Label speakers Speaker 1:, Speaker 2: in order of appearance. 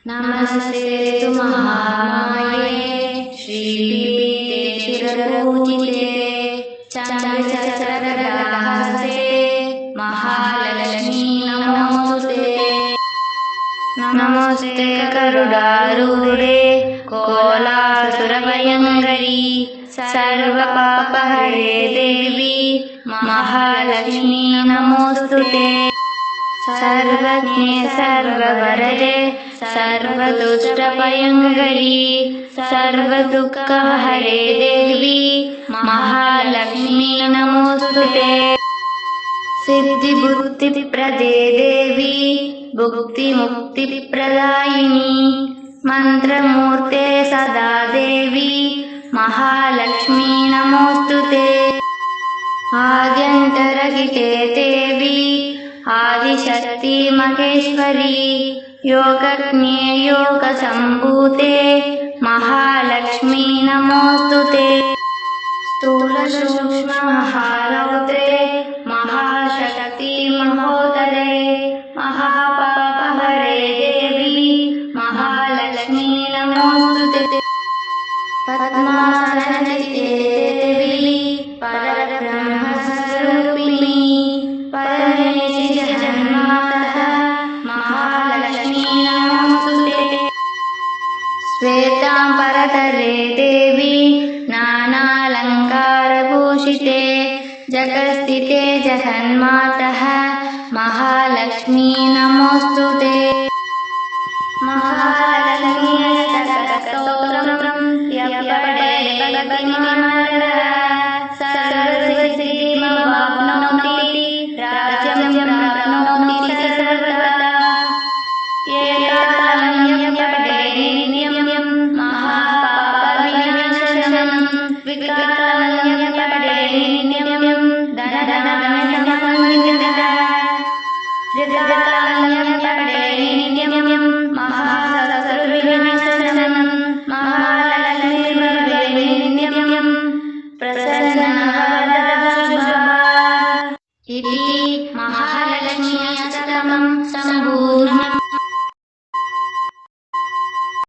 Speaker 1: नमस्ते महामाये श्रीपीठे चिरपूजिते चन्द्रचक्रगदाहस्ते महालक्ष्मी नमोस्तुते। नमस्ते गरुडारूढे कोलासुरभयङ्करी सर्वपापहरे देवी महालक्ष्मी नमोस्तुते। सर्वज्ञे सर्ववरदे सर्वदुष्टभयङ्करी सर्वदुःखहरे देवी महालक्ष्मी नमोस्तुते। सिद्धिबुद्धिप्रदे देवी भुक्तिमुक्तिप्रदायिनी मन्त्रमूर्ते सदा देवी महालक्ष्मी नमोस्तुते। आद्यन्तरहिते देवी आदिशक्ति महेश्वरी योगज्ञे योगसम्भूते महालक्ष्मी नमोस्तुते। स्थूलसूक्ष्ममहारौद्रे महाशक्ति महोदरे महापापहरे देवी महालक्ष्मी नमोस्तुते। पद्मासनस्थिते देवी परब्रह्मस्वरूपिणी परमेशि जगन्मातः महालक्ष्मी नमोस्तुते। श्वेताम्बरधरे देवी नानालङ्कारभूषिते जगत्स्थिते जगन्मातः महालक्ष्मी नमोस्तुते। महालक्ष्मी स्तोत्रं यपठे भक्तिमानः सर्वसिद्धिमवाप्नोति राज्यं प्राप्नोति सर्वदा। एतत्तं यपठे नित्यं महापापविनाशनं विकलं यपठे नित्यं धनधान्यसमन्वितः धृतलं यपठे नित्यं महाशत्रुविनाशनं महालक्ष्मीर्भवे नित्यं प्रसन्नवरदा इति महालक्ष्मी अष्टकं सम्पूर्णम्।